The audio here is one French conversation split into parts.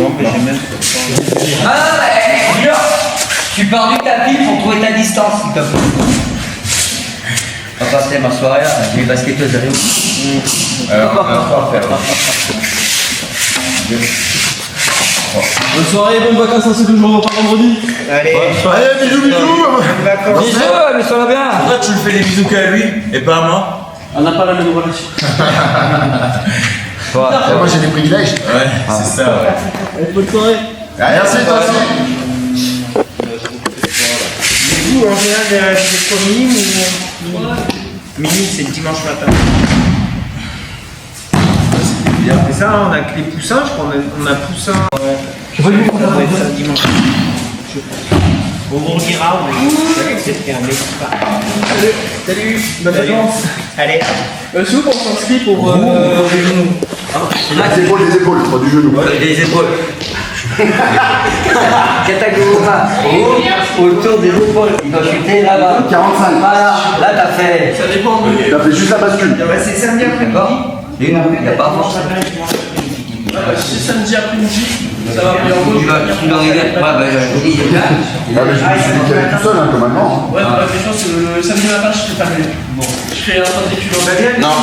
Non, mais j'ai même. Ah, tu pars du tapis pour trouver ta distance, s'il te plaît. On va passer ma soirée là, j'ai les basketteuses derrière. Alors, on a quoi à faire. Bonne soirée, bonnes vacances à ceux que je ne revois pas vendredi. Allez, Allez, bisous, bisous. bonnes vacances. Bisous, mais ça va bien. Pourquoi tu lui fais des bisous qu'à lui et pas à moi? On n'a pas la même relation. Moi j'ai des privilèges. Ouais, c'est ça, ouais. Bonne soirée. Merci, toi aussi. Du coup, en général, c'est pour Mini ou. Mini, c'est le dimanche matin. C'est ça, on a que les poussins, je crois, on a poussins. Je vois Ça doit être ça dimanche. On vous redira, on est c'était un mec qui part. Salut, bonne vacances. Allez. Si vous pensez s'inscrit pour les genoux. Les épaules, pas du genou. Les épaules. Katagura. Autour des épaules. Il doit chuter là-bas. 45. Voilà. Là, t'as fait. Ça dépend. T'as fait juste la bascule. C'est samedi après-midi. D'accord. Il n'y a pas forcément. Si samedi après-midi, ça va bien. Tu vas arriver. Ouais, bah, je dis, il est là. Ah, mais je me suis décalé tout seul, hein, comme maintenant. Ouais, la question c'est le samedi matin, je serai fermé. Bon, je fais un train d'études en bagnole. Non.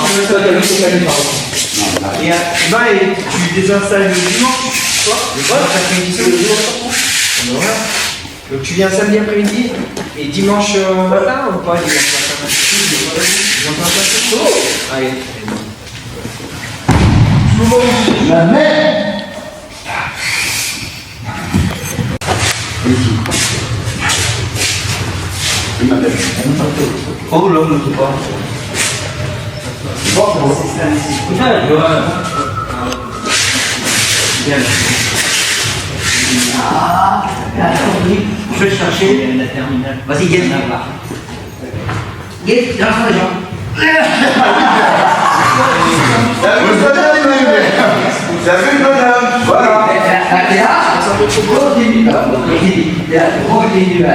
Et tu désinstalles le dimanche, toi? Le dimanche après-midi, c'est le dimanche. Donc tu viens samedi après-midi et dimanche matin ou pas dimanche matin? Dimanche matin. Allez. La mer. Une appel. Oh là, ne sais pas. Je vais chercher. Vas-y, Guette. Guette, lance les jambes. T'as vu le bonhomme? T'as vu le bonhomme? Voilà. Et là, continue à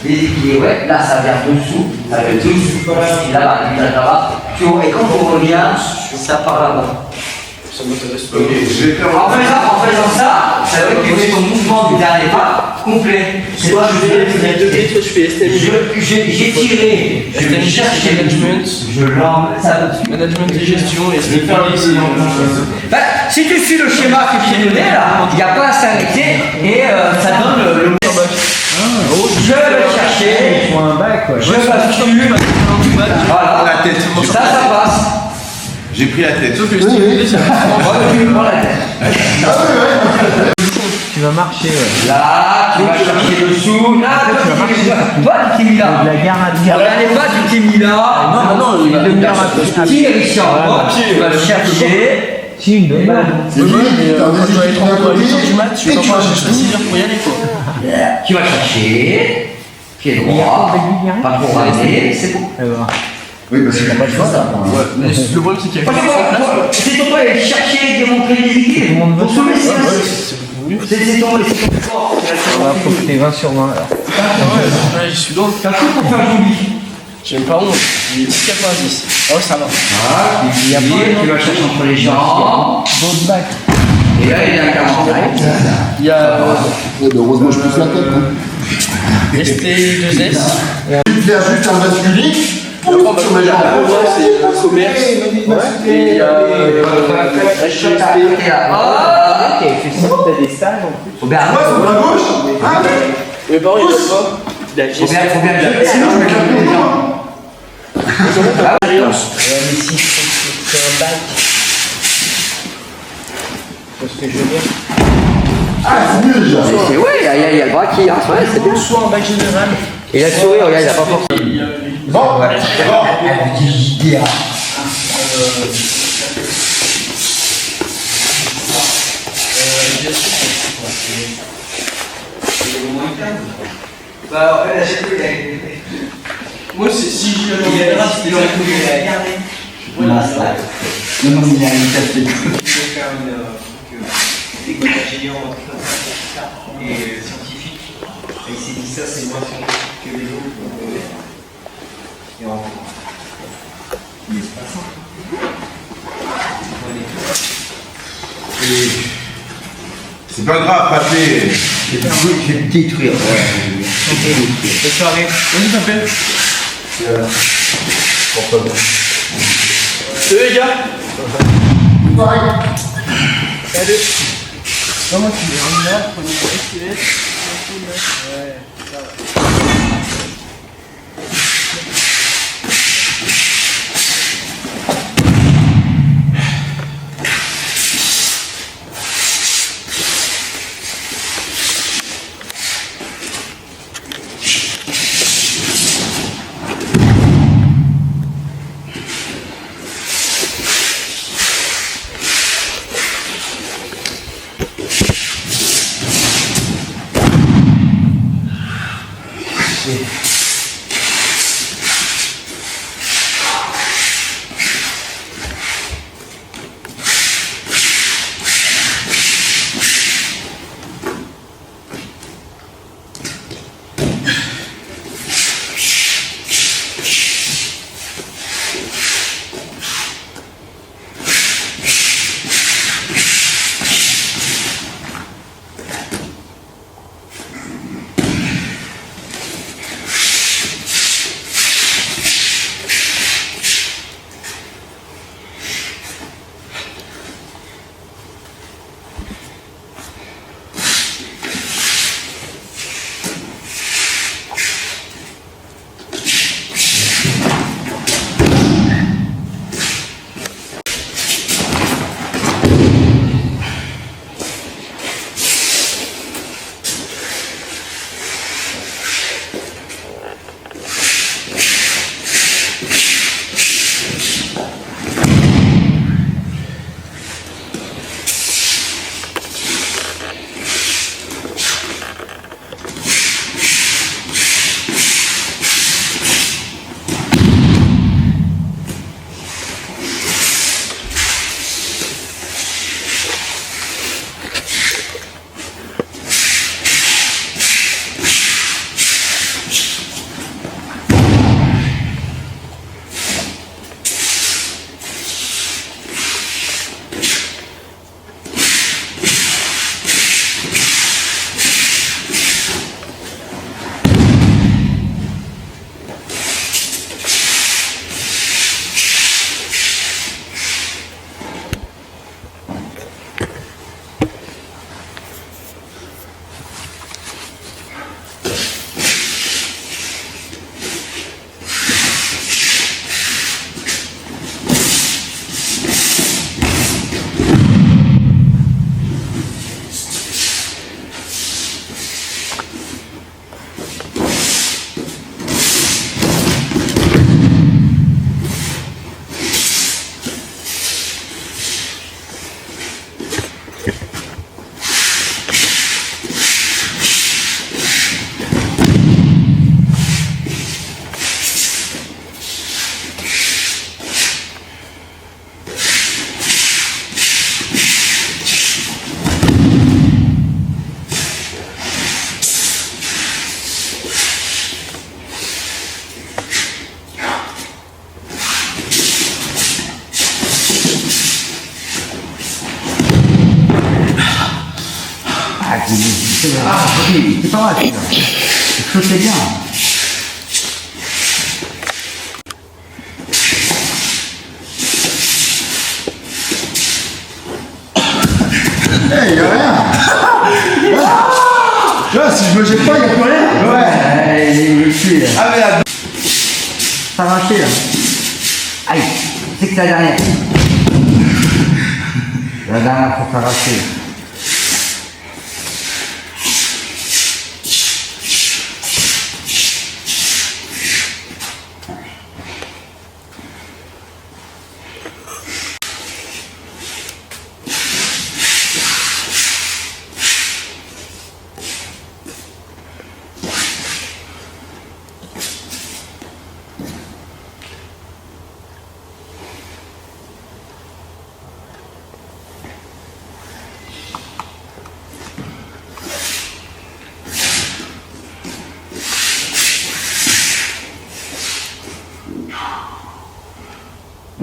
déséquilibrer. Là, ça vient dessous. Ça fait dessous. Là-bas, là-bas. Et quand on revient, ça part là-bas. Ça m'intéresse pas. Ok, je vais faire. En faisant ça, ça veut dire que tu fais ton mouvement du dernier pas complet. Soit je fais STM. J'ai tiré, je vais chercher management, je l'emmène, ça va dessus. management et gestion et STM. Bah, si tu suis le schéma que je t'ai donné là, il n'y a pas à s'arrêter et ça donne le. Je vais chercher, Pour un bac, quoi. je bascule, voilà, La tête. ça passe. J'ai pris la tête. Sauf que le stimulé, ça Tu prends la tête. Tu vas marcher, ouais. Là, tu vas chercher dessous. Là, toi, tu t'es mis là. La gare à dire. Regardez pas, tu t'es mis là. non, il a une heure à Tire ici en bas. Tu vas le chercher. Si, une bonne balle. C'est lui, t'as un Quand tu vas déséquilibre être d'un en côté. 8h du mat, tu Et vas tu pas vas jusqu'à chercher. 6h pour y aller, quoi. Tu vas chercher. Pied droit. Pas trop raser. C'est bon. Oui, parce qu'il n'y a pas de choix. Mais le problème, c'est qu'il y a C'est ton toit, chercher, démontrer les équipes. Pour sauver, c'est ton fort. On va profiter 20 sur 20 alors. J'y suis dans. T'as tout pour faire joli. J'ai même pas 11, j'ai 10,90. Ah ouais, ça va. Tu vas chercher entre les jambes. D'autres bacs. Et là, il est à 40. Il y a Heureusement, je pousse la tête. Hein. ST2S. Tu te fais juste un basculer. Après, on va sur les jambes. C'est le commerce. Et il y a HSP. Ah, Ok, fais ça, t'as des stages en plus. faut bien. Ouais, sur la gauche. Hein? Mes parents, ils peuvent pas. Il a Faut bien le Sinon, je vais claquer les jambes. Mais si c'est un bac. C'est ce que je veux dire. Ah, c'est mieux déjà. C'est ouais, il y a le bras qui avance, ouais, c'est bien. Soit en bac général. Et la souris, regarde, il a pas forcé. Bon, c'est bon. Bah, ouais, Moi, c'est si j'y allais en général, c'était dans les voilà, ça. Non, il y a une tête de École d'ingénieur et scientifique. Et il s'est dit ça, c'est moins scientifique que les autres. Et en mais c'est pas ça. C'est pas grave, pâté. Je vais te détruire. Ouais. Bonne soirée. Vas-y, t'appelles. Salut les gars. Salut. Comment tu es en là, prenez le STS. Ouais, ça va. oui, c'est pas mal. Je sais bien. Il n'y a rien. Tu vois, si je me jette pas, il n'y a plus rien. Ouais, il est dessus, là. Ah, mais là. Ça a marché, là. Aïe, c'est que la dernière. La dernière pour s'arracher.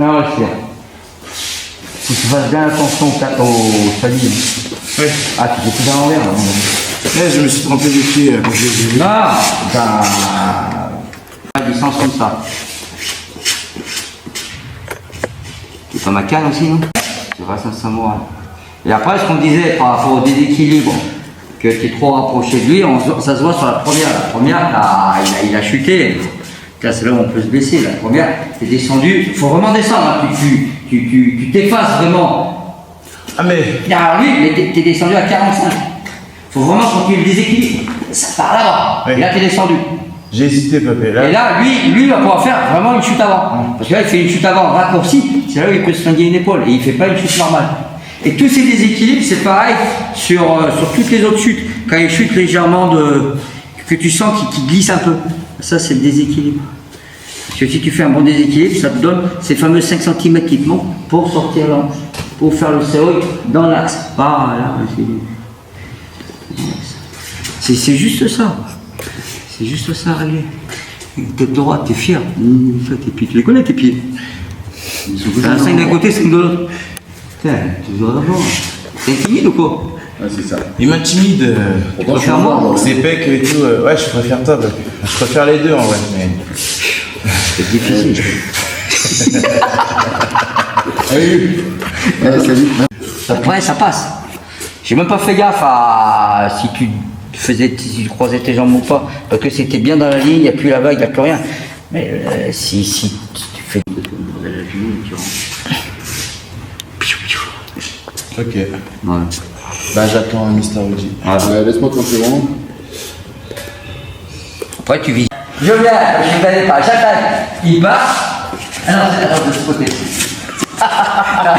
Non, ouais, c'est. Faut que tu fasses bien attention au salive. Ouais. Ah, tu fais tout à l'envers. Hein. Je me suis trompé de pied quand je l'ai vu. Non, pas du sens comme ça. C'est pas ma canne aussi, non? C'est vrai, ça samouraï. Et après, ce qu'on disait par rapport au déséquilibre, que tu es trop rapproché de lui, ça se voit sur la première. La première, il a chuté. Là, c'est là où on peut se baisser. La première, tu es descendu. Il faut vraiment descendre. Hein. Tu t'effaces vraiment. Ah mais... Alors lui, tu es descendu à 45. Il faut vraiment continuer le déséquilibre. Ça part là-bas. Oui. Et là, tu es descendu. J'ai hésité, Pépé. Là, Et là, lui, il va pouvoir faire vraiment une chute avant. Parce que là, il fait une chute avant raccourcie. C'est là où il peut se flinguer une épaule. Et il ne fait pas une chute normale. Et tous ces déséquilibres, c'est pareil sur toutes les autres chutes. Quand il chute légèrement, que tu sens qu'il glisse un peu. Ça, c'est le déséquilibre. Parce que si tu fais un bon déséquilibre, ça te donne ces fameux 5 cm qui te manquent pour sortir l'angle. Pour faire le séoï dans l'axe. Voilà. C'est juste ça. C'est juste ça à régler. Tête droite, t'es fier. Tes pieds, tu les connais tes pieds. T'as un 5 d'un côté, 5 de l'autre. Putain, tu dois d'abord. T'es timide ou quoi? Ouais, c'est ça. il m'intimide. Pourtant, je suis mort, C'est pec et tout. Ouais, je préfère toi, Pépé. Je préfère les deux en vrai. Mais... C'est difficile. Salut. Salut. Après, ça passe. J'ai même pas fait gaffe à si tu croisais tes jambes ou pas. Parce que c'était bien dans la ligne, il n'y a plus la vague, il n'y a plus rien. Mais si tu fais de la ligne, tu rentres. Ok. Ouais. Bah j'attends un Mr. Rudy. Laisse-moi 30 secondes. Après, tu vis. Je viens, je ne connais pas, j'attaque, il part. Ah non, c'est de ce côté. Ah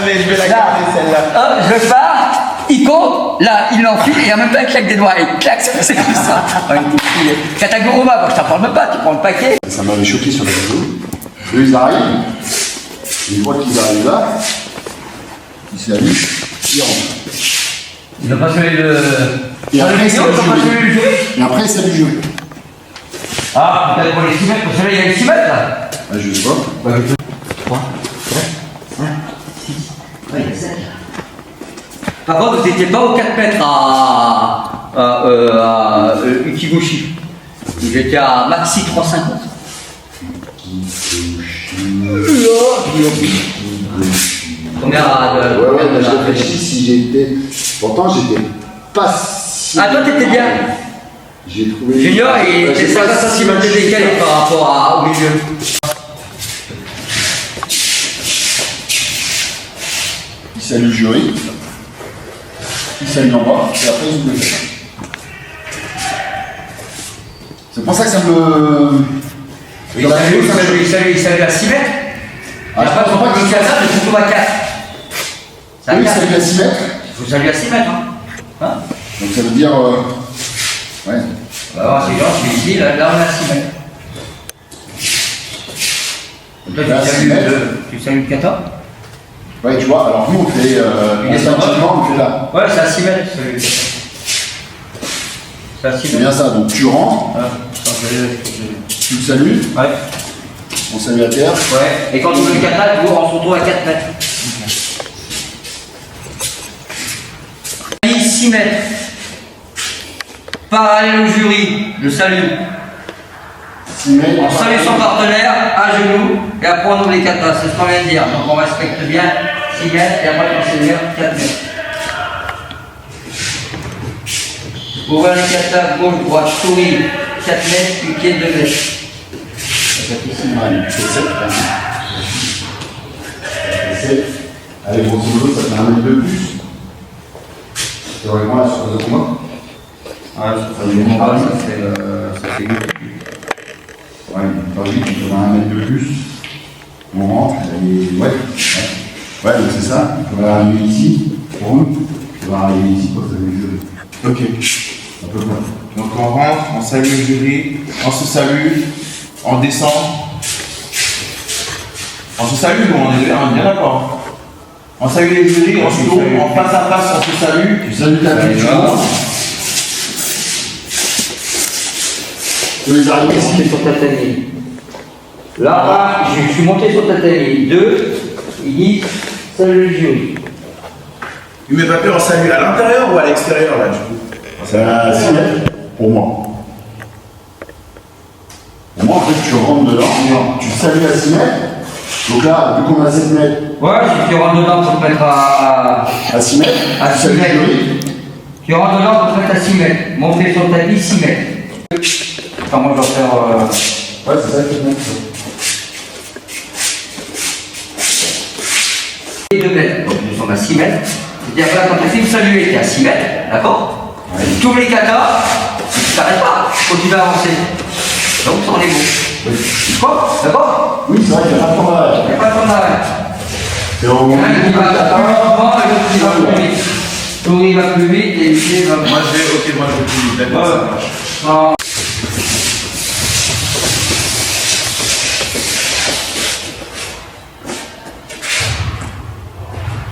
mais je vais la garder celle-là. Hop, je pars, il compte, là, il l'enfile et en même temps il claque des doigts. Il claque, c'est comme ça. Quand t'as Goroma, je t'en parle même pas, tu prends le paquet. Ça m'avait choqué sur la vidéo. Eux, ils arrivent. Une fois qu'ils arrivent là, ils s'allument, ils rentrent. Ils n'ont pas joué le. Et après, ils n'ont pas joué le jeu. Et après, ils s'allument jouer. Ah, peut-être pour les 6 mètres, parce que là, il y a les 6 mètres là. Ah, je sais pas. 3, 4, 5, 6. Ouais, il y a 7. Par contre, vous n'étiez pas aux 4 mètres à Ukigoshi. Vous étiez à maxi 350. Première à. Ouais, mais je réfléchis si j'étais. Pourtant, j'étais pas si. Ah, toi, t'étais bien. J'ai trouvé. Junior, il était 50 cm décalé par rapport au milieu. Il salue le jury. Il salue en bas. Et après, il ouvre le fait. C'est pour ça que ça me. Il salue à 6 mètres. Ah, Et après, je on comprends prend pas le 4, mais on trouve à 4. Ça Oui, il casse. salue à 6 mètres. Il faut saluer à 6 mètres. Hein. Donc ça veut dire. Ouais. On va voir, c'est genre, je suis ici, là on est à 6 mètres. Donc Là, là, 6 mètres. tu salues le 14. Ouais, tu vois, alors nous on fait. Instinctivement, on fait là. Ouais, c'est à 6 mètres, celui le 14. C'est à 6 C'est mètres. bien ça. Donc tu rentres, tu le salues, Ouais. on salue à terre. Ouais. Et quand on veut le 4, on se retrouve à 4 mètres. 6 mètres. Parallèle au jury, je salue. 6 mètres. On salue son partenaire, à genoux, et après on ouvre les 4 c'est ce qu'on vient de dire. Donc on respecte bien 6 mètres, et après on s'élève 4 mètres. Ouvrez les 4 gauche, droite, souris, 4 mètres, piqué 2 mètres. Ouais, c'est 7. Allez, grosso modo, ça fait 1 mètre de plus. Théoriquement, la surface de combat. Ah, ça fait 8. Ouais, pas vite, on fait 1 mètre de plus. On rentre, et ouais. Ouais, donc c'est ça. On va arriver ici, pour nous. On va arriver ici pour faire le jeu. Ok. Un peu près. Donc on rentre, on salue le jury, on se salue, on descend. On se salue, on est bien d'accord. On salue les jurys, on se tourne, en face à face, on se salue. Tu salues ta tête, tu vois. Tu les arrives ici. Monté sur tatami. Là, je suis monté sur tatami. 2, il dit salut le jury. Il met pas peur en salut à l'intérieur ou à l'extérieur là du coup? C'est à 6 mètres pour moi. Pour moi, en fait, tu rentres dedans, tu salues à 6 mètres. Donc là, vu qu'on a 7 mètres, Ouais, si tu rentres dedans pour te mettre à à 6 mètres, À tu 6 salues mètres. le rythme. Tu rentres dedans pour te mettre à 6 mètres. Monter sur le tapis 6 mètres. Enfin, moi je dois faire. Ouais, c'est ça qui est bien. 2 mètres. Donc nous sommes à 6 mètres. C'est-à-dire que là, quand tu fais une saluée, tu es à 6 mètres, d'accord? Tu ouvres les katas, tu t'arrêtes pas, tu continues à avancer. Donc ça, on est bon. Quoi? D'accord? Oui, c'est vrai qu'il n'y a pas de temps d'arrêt. Il n'y a pas de temps d'arrêt. C'est au moment Il y en a qui va plus lentement et l'autre qui va plus vite. L'autre il va plus vite et l'autre va Moi je vais, ok, moi je vais plus vite, d'accord, ça marche. Non.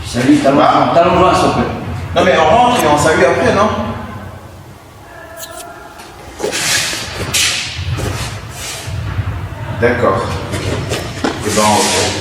Salut, talon joint, s'il te plaît. Non mais on rentre et on salue après, non? D'accord. Et ben on va.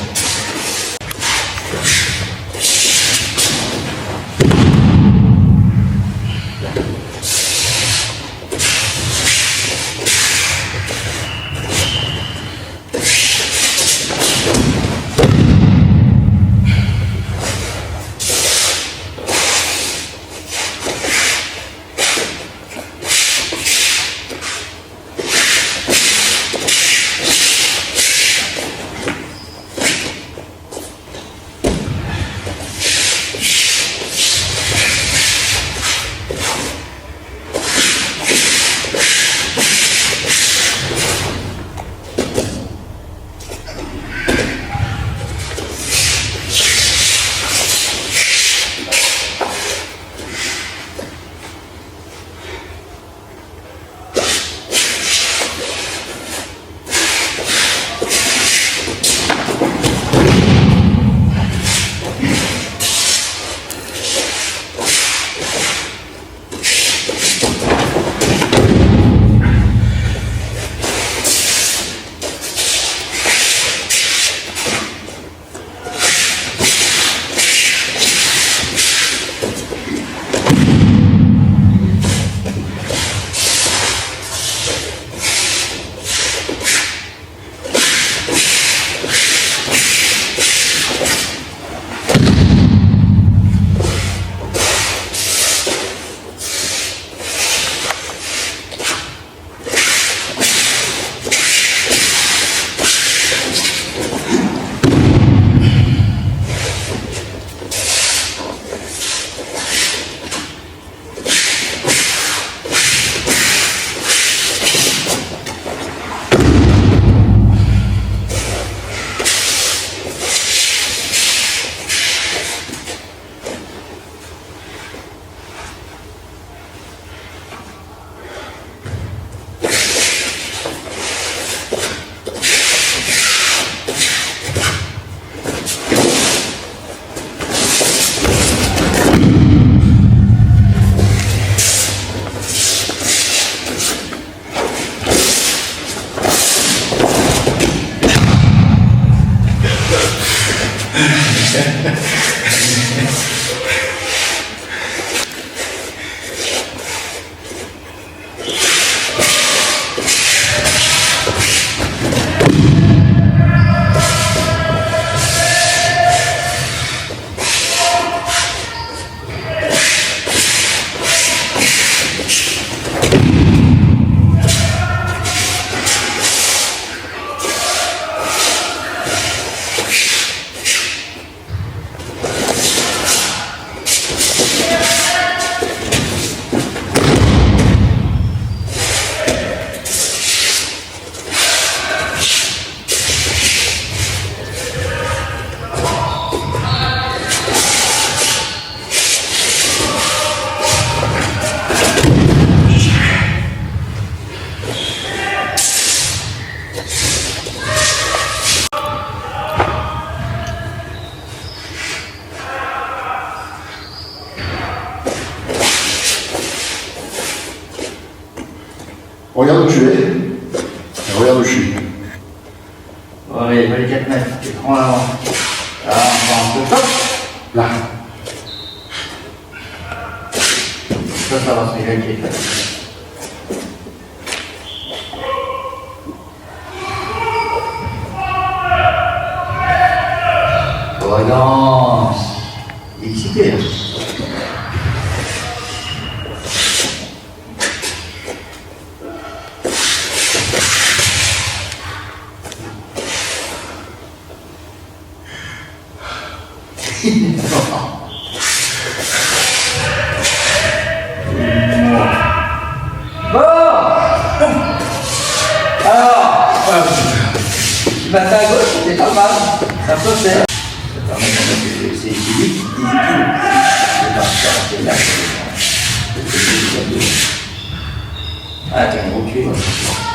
Regarde où tu es, et regarde où je suis. Allez, va les 4 mètres. Tu prends l'avant. Là, on va un peu top. Là. Ça va se mélanger. Cadence. Excité. Bon. Alors, tu vas à gauche, c'est pas mal. Ça peut faire. C'est lui qui déséquilibre. C'est là. Ah, t'as un gros cul.